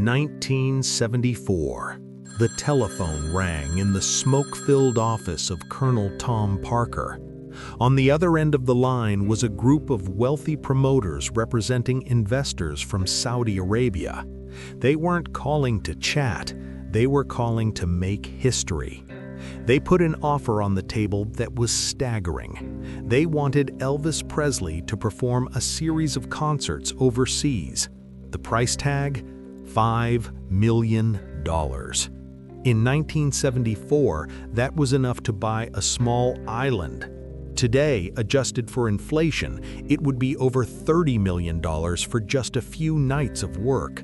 1974. The telephone rang in the smoke-filled office of Colonel Tom Parker. On the other end of the line was a group of wealthy promoters representing investors from Saudi Arabia. They weren't calling to chat, they were calling to make history. They put an offer on the table that was staggering. They wanted Elvis Presley to perform a series of concerts overseas. The price tag? $5 million. In 1974, that was enough to buy a small island. Today, adjusted for inflation, it would be over $30 million for just a few nights of work.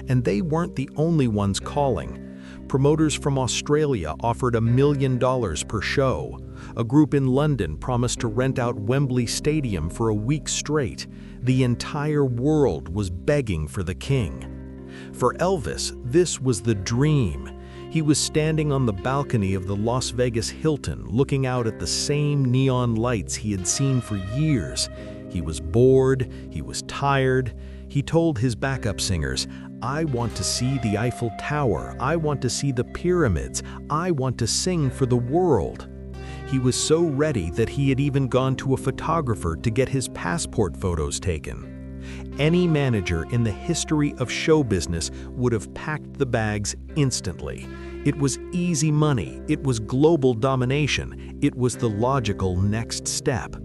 And they weren't the only ones calling. Promoters from Australia offered $1 million per show. A group in London promised to rent out Wembley Stadium for a week straight. The entire world was begging for the king. For Elvis, this was the dream. He was standing on the balcony of the Las Vegas Hilton, looking out at the same neon lights he had seen for years. He was bored, he was tired. He told his backup singers, "I want to see the Eiffel Tower, I want to see the pyramids, I want to sing for the world." He was so ready that he had even gone to a photographer to get his passport photos taken. Any manager in the history of show business would have packed the bags instantly. It was easy money, it was global domination, it was the logical next step.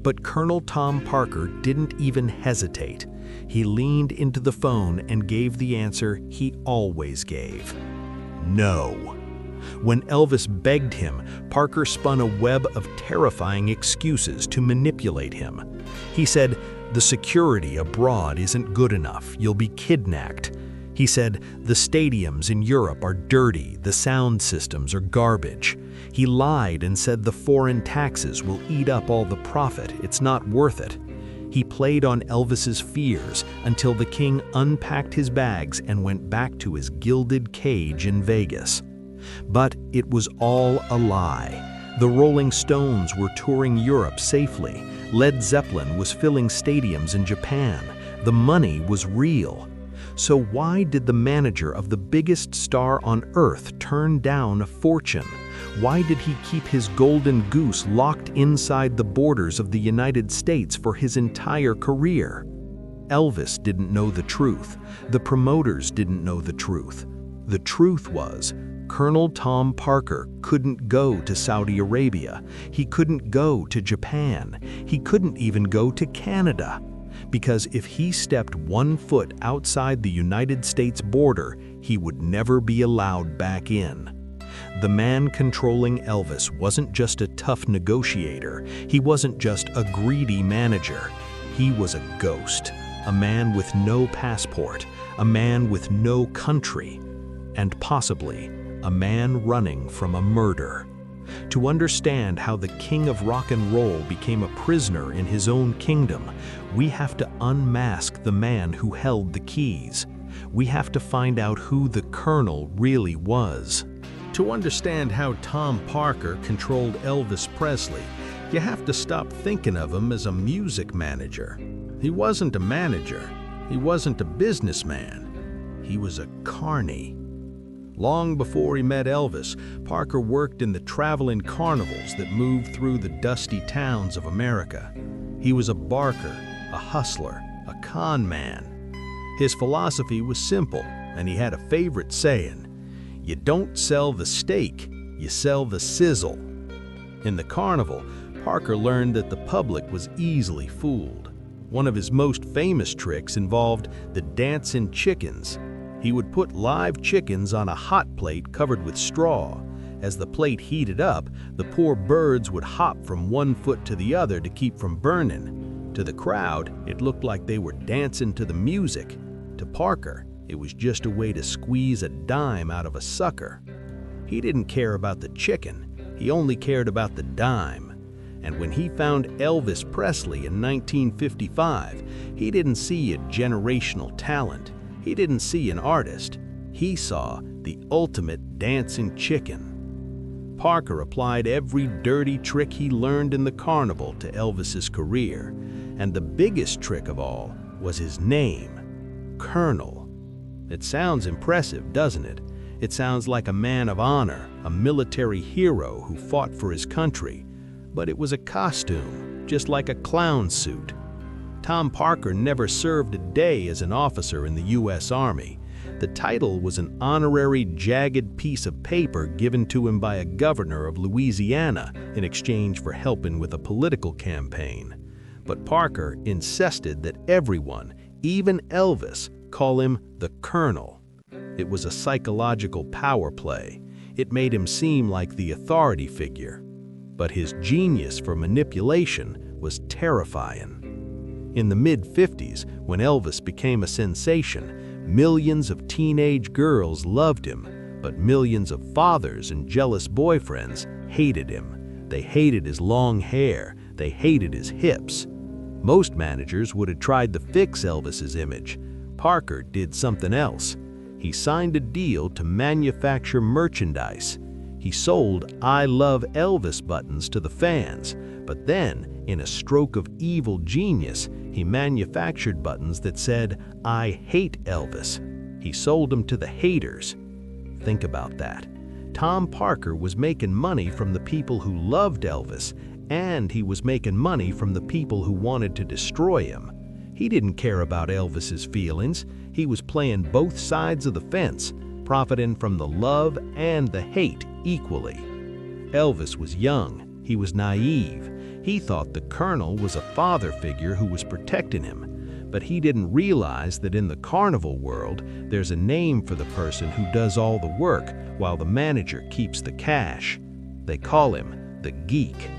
But Colonel Tom Parker didn't even hesitate. He leaned into the phone and gave the answer he always gave: no. When Elvis begged him, Parker spun a web of terrifying excuses to manipulate him. He said, "The security abroad isn't good enough, you'll be kidnapped." He said, "The stadiums in Europe are dirty, the sound systems are garbage." He lied and said the foreign taxes will eat up all the profit, it's not worth it. He played on Elvis's fears until the king unpacked his bags and went back to his gilded cage in Vegas. But it was all a lie. The Rolling Stones were touring Europe safely. Led Zeppelin was filling stadiums in Japan. The money was real. So why did the manager of the biggest star on earth turn down a fortune? Why did he keep his golden goose locked inside the borders of the United States for his entire career? Elvis didn't know the truth. The promoters didn't know the truth. The truth was, Colonel Tom Parker couldn't go to Saudi Arabia. He couldn't go to Japan. He couldn't even go to Canada. Because if he stepped 1 foot outside the United States border, he would never be allowed back in. The man controlling Elvis wasn't just a tough negotiator. He wasn't just a greedy manager. He was a ghost, a man with no passport, a man with no country, and possibly a man running from a murder. To understand how the king of rock and roll became a prisoner in his own kingdom, we have to unmask the man who held the keys. We have to find out who the colonel really was. To understand how Tom Parker controlled Elvis Presley, you have to stop thinking of him as a music manager. He wasn't a manager. He wasn't a businessman. He was a carny. Long before he met Elvis, Parker worked in the traveling carnivals that moved through the dusty towns of America. He was a barker, a hustler, a con man. His philosophy was simple, and he had a favorite saying: "You don't sell the steak, you sell the sizzle." In the carnival, Parker learned that the public was easily fooled. One of his most famous tricks involved the dancing chickens. He would put live chickens on a hot plate covered with straw. As the plate heated up, the poor birds would hop from 1 foot to the other to keep from burning. To the crowd, it looked like they were dancing to the music. To Parker, it was just a way to squeeze a dime out of a sucker. He didn't care about the chicken, he only cared about the dime. And when he found Elvis Presley in 1955, he didn't see a generational talent. He didn't see an artist. He saw the ultimate dancing chicken. Parker applied every dirty trick he learned in the carnival to Elvis's career, and the biggest trick of all was his name, Colonel. It sounds impressive, doesn't it? It sounds like a man of honor, a military hero who fought for his country. But it was a costume, just like a clown suit. Tom Parker never served a day as an officer in the U.S. Army. The title was an honorary, jagged piece of paper given to him by a governor of Louisiana in exchange for helping with a political campaign. But Parker insisted that everyone, even Elvis, call him the Colonel. It was a psychological power play. It made him seem like the authority figure. But his genius for manipulation was terrifying. In the mid-50s, when Elvis became a sensation, millions of teenage girls loved him, but millions of fathers and jealous boyfriends hated him. They hated his long hair. They hated his hips. Most managers would have tried to fix Elvis's image. Parker did something else. He signed a deal to manufacture merchandise. He sold "I Love Elvis" buttons to the fans, but then, in a stroke of evil genius, he manufactured buttons that said, "I hate Elvis." He sold them to the haters. Think about that. Tom Parker was making money from the people who loved Elvis, and he was making money from the people who wanted to destroy him. He didn't care about Elvis's feelings. He was playing both sides of the fence, profiting from the love and the hate equally. Elvis was young. He was naive. He thought the Colonel was a father figure who was protecting him. But he didn't realize that in the carnival world, there's a name for the person who does all the work while the manager keeps the cash. They call him the geek.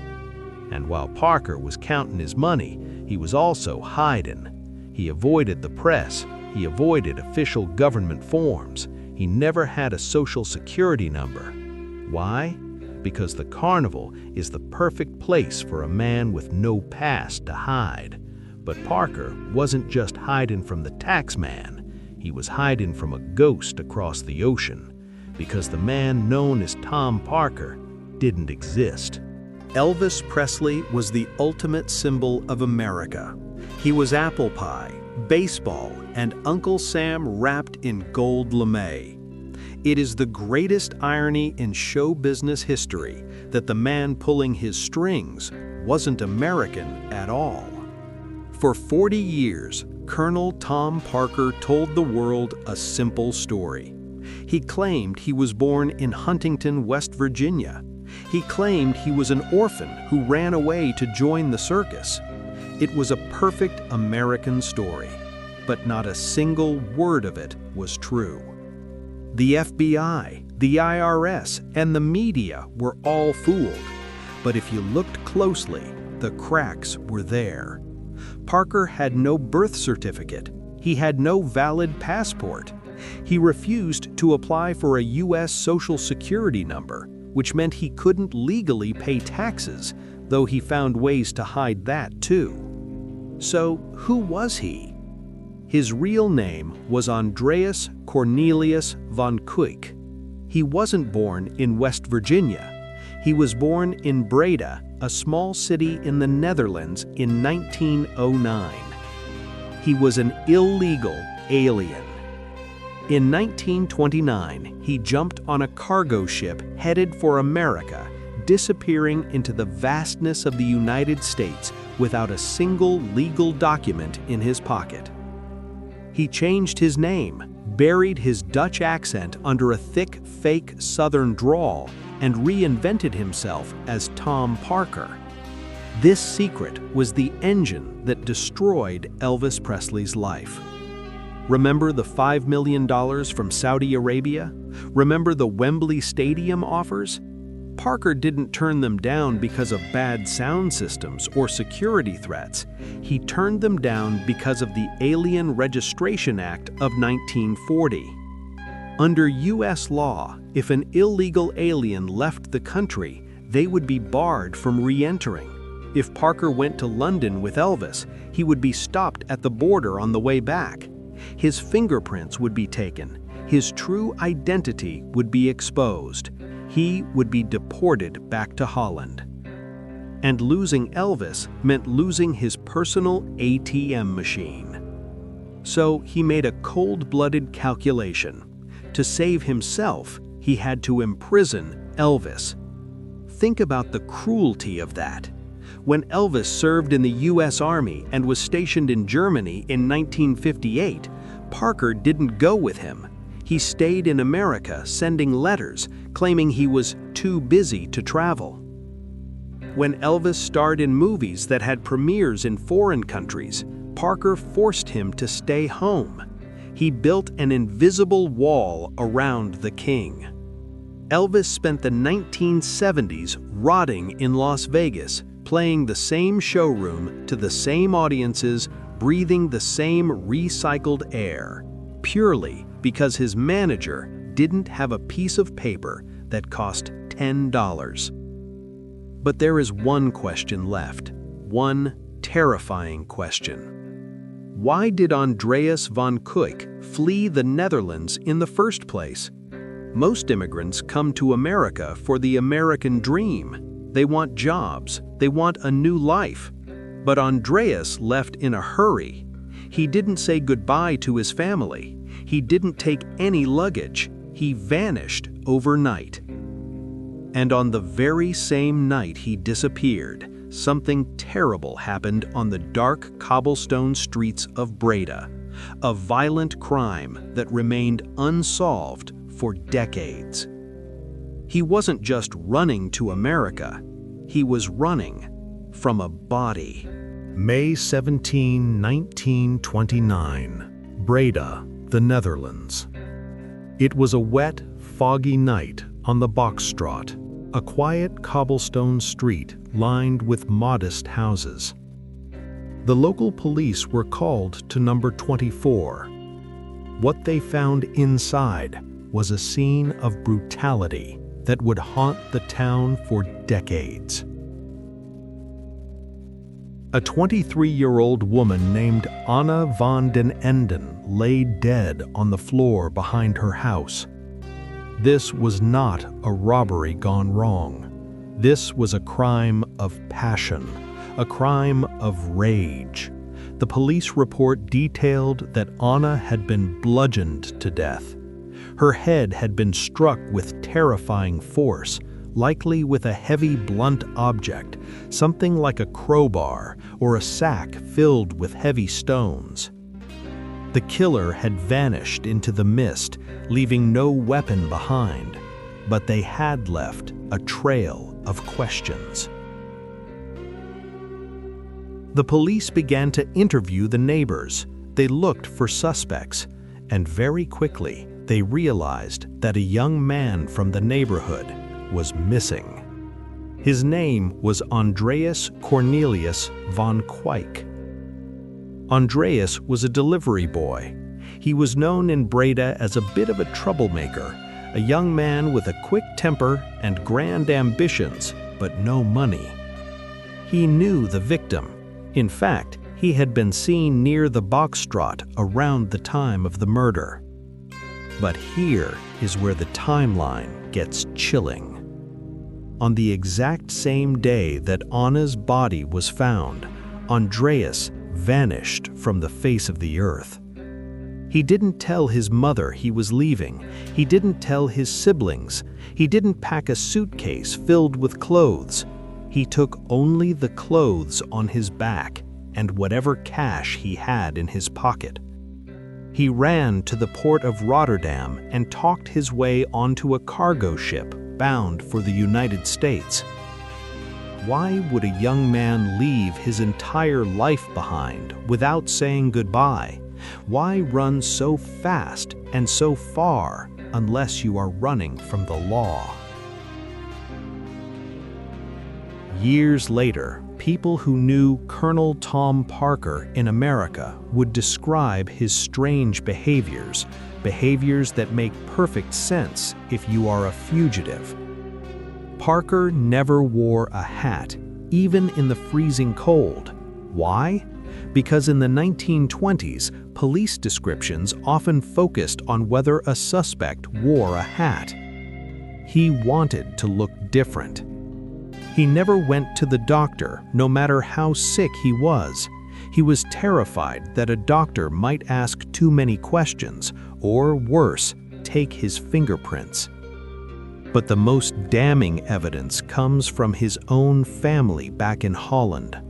And while Parker was counting his money, he was also hiding. He avoided the press. He avoided official government forms. He never had a social security number. Why? Because the carnival is the perfect place for a man with no past to hide. But Parker wasn't just hiding from the tax man. He was hiding from a ghost across the ocean, because the man known as Tom Parker didn't exist. Elvis Presley was the ultimate symbol of America. He was apple pie, baseball, and Uncle Sam wrapped in gold lame. It is the greatest irony in show business history that the man pulling his strings wasn't American at all. For 40 years, Colonel Tom Parker told the world a simple story. He claimed he was born in Huntington, West Virginia. He claimed he was an orphan who ran away to join the circus. It was a perfect American story, but not a single word of it was true. The FBI, the IRS, and the media were all fooled. But if you looked closely, the cracks were there. Parker had no birth certificate. He had no valid passport. He refused to apply for a U.S. Social Security number, which meant he couldn't legally pay taxes, though he found ways to hide that too. So, who was he? His real name was Andreas Cornelis van Kuijk. He wasn't born in West Virginia. He was born in Breda, a small city in the Netherlands, in 1909. He was an illegal alien. In 1929, he jumped on a cargo ship headed for America, disappearing into the vastness of the United States without a single legal document in his pocket. He changed his name, buried his Dutch accent under a thick, fake Southern drawl, and reinvented himself as Tom Parker. This secret was the engine that destroyed Elvis Presley's life. Remember the $5 million from Saudi Arabia? Remember the Wembley Stadium offers? Parker didn't turn them down because of bad sound systems or security threats. He turned them down because of the Alien Registration Act of 1940. Under U.S. law, if an illegal alien left the country, they would be barred from re-entering. If Parker went to London with Elvis, he would be stopped at the border on the way back. His fingerprints would be taken. His true identity would be exposed. He would be deported back to Holland. And losing Elvis meant losing his personal ATM machine. So he made a cold-blooded calculation. To save himself, he had to imprison Elvis. Think about the cruelty of that. When Elvis served in the U.S. Army and was stationed in Germany in 1958, Parker didn't go with him. He stayed in America sending letters, claiming he was too busy to travel. When Elvis starred in movies that had premieres in foreign countries, Parker forced him to stay home. He built an invisible wall around the king. Elvis spent the 1970s rotting in Las Vegas, playing the same showroom to the same audiences, breathing the same recycled air, purely because his manager didn't have a piece of paper that cost $10. But there is one question left, one terrifying question. Why did Andreas van Kuijk flee the Netherlands in the first place? Most immigrants come to America for the American dream. They want jobs, they want a new life. But Andreas left in a hurry. He didn't say goodbye to his family. He didn't take any luggage. He vanished overnight. And on the very same night he disappeared, something terrible happened on the dark cobblestone streets of Breda, a violent crime that remained unsolved for decades. He wasn't just running to America, he was running from a body. May 17, 1929, Breda, the Netherlands. It was a wet, foggy night on the Bakstraat, a quiet cobblestone street lined with modest houses. The local police were called to number 24. What they found inside was a scene of brutality that would haunt the town for decades. A 23-year-old woman named Anna van den Enden lay dead on the floor behind her house. This was not a robbery gone wrong. This was a crime of passion, a crime of rage. The police report detailed that Anna had been bludgeoned to death. Her head had been struck with terrifying force, likely with a heavy blunt object, something like a crowbar or a sack filled with heavy stones. The killer had vanished into the mist, leaving no weapon behind, but they had left a trail of questions. The police began to interview the neighbors. They looked for suspects, and very quickly they realized that a young man from the neighborhood was missing. His name was Andreas Cornelis van Kuijk. Andreas was a delivery boy. He was known in Breda as a bit of a troublemaker, a young man with a quick temper and grand ambitions, but no money. He knew the victim. In fact, he had been seen near the Bakstraat around the time of the murder. But here is where the timeline gets chilling. On the exact same day that Anna's body was found, Andreas vanished from the face of the earth. He didn't tell his mother he was leaving. He didn't tell his siblings. He didn't pack a suitcase filled with clothes. He took only the clothes on his back and whatever cash he had in his pocket. He ran to the port of Rotterdam and talked his way onto a cargo ship bound for the United States. Why would a young man leave his entire life behind without saying goodbye? Why run so fast and so far unless you are running from the law? Years later, people who knew Colonel Tom Parker in America would describe his strange behaviors that make perfect sense if you are a fugitive. Parker never wore a hat, even in the freezing cold. Why? Because in the 1920s, police descriptions often focused on whether a suspect wore a hat. He wanted to look different. He never went to the doctor, no matter how sick he was. He was terrified that a doctor might ask too many questions, or worse, take his fingerprints. But the most damning evidence comes from his own family back in Holland.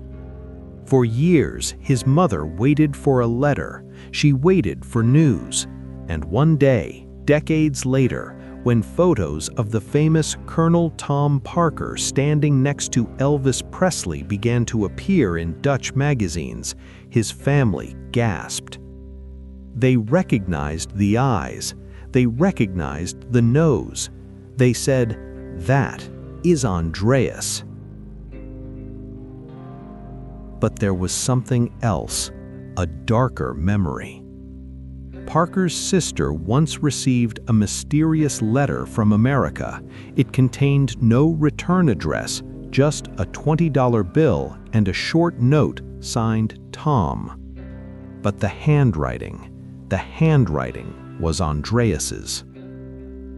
For years, his mother waited for a letter. She waited for news. And one day, decades later, when photos of the famous Colonel Tom Parker standing next to Elvis Presley began to appear in Dutch magazines, his family gasped. They recognized the eyes. They recognized the nose. They said, "That is Andreas." But there was something else, a darker memory. Parker's sister once received a mysterious letter from America. It contained no return address, just a $20 bill and a short note signed Tom. But the handwriting was Andreas's.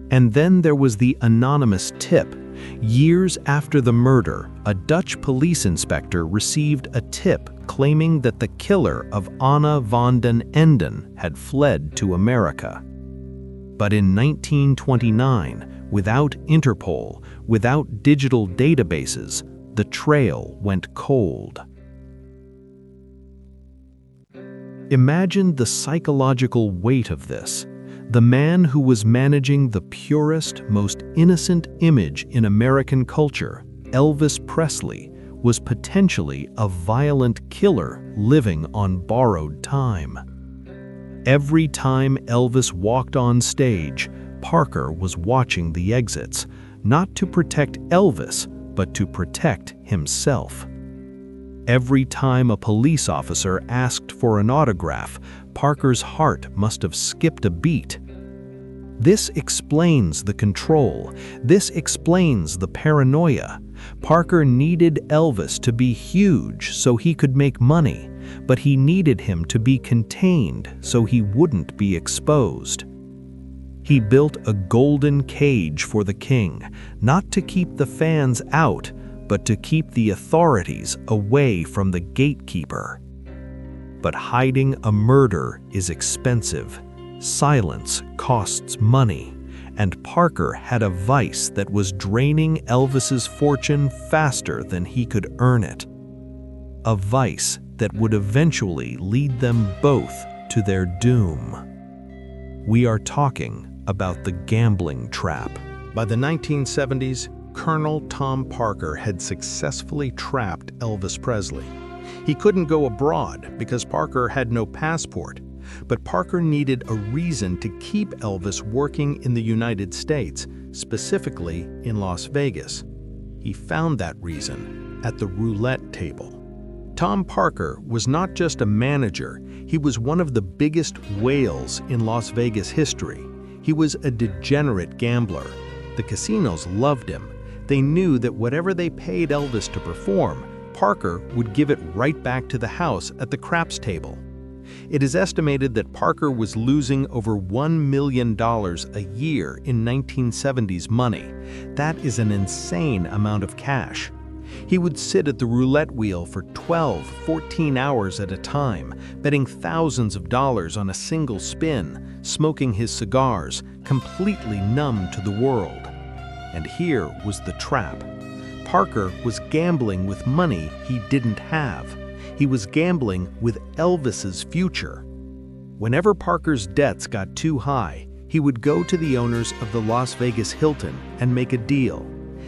And then there was the anonymous tip. Years after the murder, a Dutch police inspector received a tip claiming that the killer of Anna van den Enden had fled to America. But in 1929, without Interpol, without digital databases, the trail went cold. Imagine the psychological weight of this. The man who was managing the purest, most innocent image in American culture, Elvis Presley, was potentially a violent killer living on borrowed time. Every time Elvis walked on stage, Parker was watching the exits, not to protect Elvis, but to protect himself. Every time a police officer asked for an autograph, Parker's heart must have skipped a beat. This explains the control. This explains the paranoia. Parker needed Elvis to be huge so he could make money, but he needed him to be contained so he wouldn't be exposed. He built a golden cage for the king, not to keep the fans out, but to keep the authorities away from the gatekeeper. But hiding a murder is expensive. Silence costs money, and Parker had a vice that was draining Elvis's fortune faster than he could earn it. A vice that would eventually lead them both to their doom. We are talking about the gambling trap. By the 1970s, Colonel Tom Parker had successfully trapped Elvis Presley. He couldn't go abroad because Parker had no passport, but Parker needed a reason to keep Elvis working in the United States, specifically in Las Vegas. He found that reason at the roulette table. Tom Parker was not just a manager, he was one of the biggest whales in Las Vegas history. He was a degenerate gambler. The casinos loved him. They knew that whatever they paid Elvis to perform, Parker would give it right back to the house at the craps table. It is estimated that Parker was losing over $1 million a year in 1970s money. That is an insane amount of cash. He would sit at the roulette wheel for 12, 14 hours at a time, betting thousands of dollars on a single spin, smoking his cigars, completely numb to the world. And here was the trap. Parker was gambling with money he didn't have. He was gambling with Elvis's future. Whenever Parker's debts got too high, he would go to the owners of the Las Vegas Hilton and make a deal.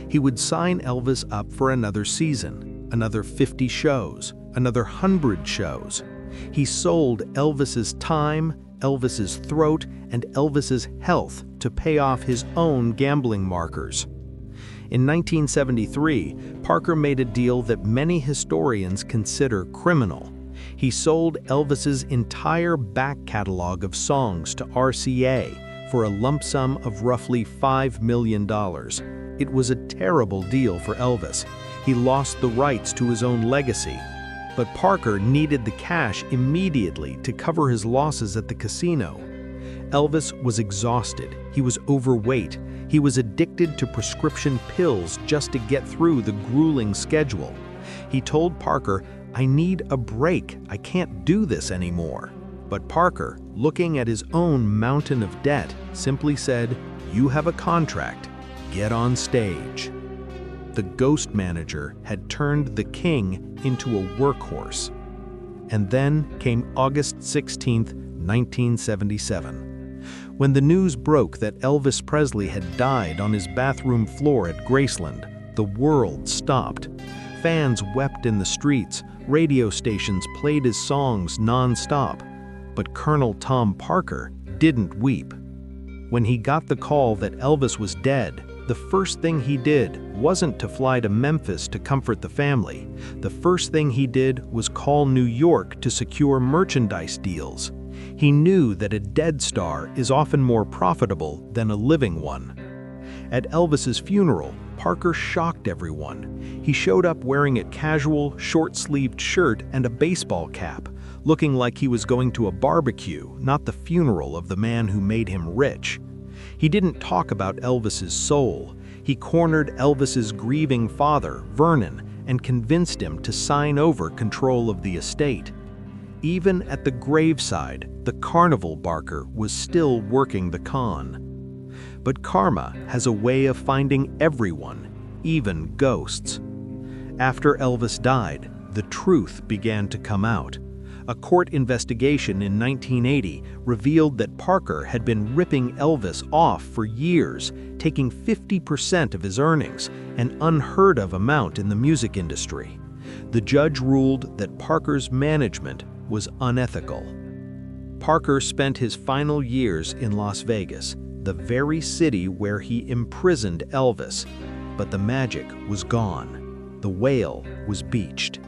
He would sign Elvis up for another season, another 50 shows, another 100 shows. He sold Elvis's time, Elvis's throat, and Elvis's health to pay off his own gambling markers. In 1973, Parker made a deal that many historians consider criminal. He sold Elvis's entire back catalog of songs to RCA for a lump sum of roughly $5 million. It was a terrible deal for Elvis. He lost the rights to his own legacy. But Parker needed the cash immediately to cover his losses at the casino. Elvis was exhausted. He was overweight. He was addicted to prescription pills just to get through the grueling schedule. He told Parker, "I need a break. I can't do this anymore." But Parker, looking at his own mountain of debt, simply said, "You have a contract. Get on stage." The ghost manager had turned the king into a workhorse. And then came August 16, 1977. When the news broke that Elvis Presley had died on his bathroom floor at Graceland, the world stopped. Fans wept in the streets, radio stations played his songs non-stop. But Colonel Tom Parker didn't weep. When he got the call that Elvis was dead, the first thing he did wasn't to fly to Memphis to comfort the family. The first thing he did was call New York to secure merchandise deals. He knew that a dead star is often more profitable than a living one. At Elvis's funeral, Parker shocked everyone. He showed up wearing a casual, short-sleeved shirt and a baseball cap, looking like he was going to a barbecue, not the funeral of the man who made him rich. He didn't talk about Elvis's soul. He cornered Elvis's grieving father, Vernon, and convinced him to sign over control of the estate. Even at the graveside, the carnival barker was still working the con. But karma has a way of finding everyone, even ghosts. After Elvis died, the truth began to come out. A court investigation in 1980 revealed that Parker had been ripping Elvis off for years, taking 50% of his earnings, an unheard of amount in the music industry. The judge ruled that Parker's management was unethical. Parker spent his final years in Las Vegas, the very city where he imprisoned Elvis. But the magic was gone. The whale was beached.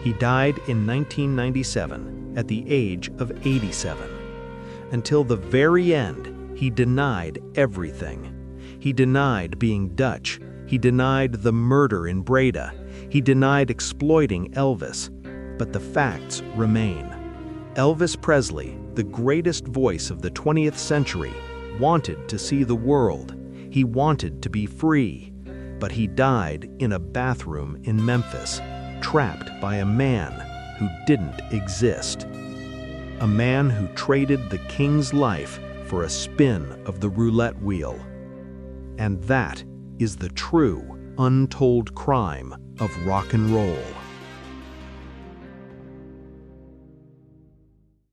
He died in 1997 at the age of 87. Until the very end, he denied everything. He denied being Dutch. He denied the murder in Breda. He denied exploiting Elvis. But the facts remain. Elvis Presley, the greatest voice of the 20th century, wanted to see the world. He wanted to be free. But he died in a bathroom in Memphis, trapped by a man who didn't exist. A man who traded the king's life for a spin of the roulette wheel. And that is the true, untold crime of rock and roll.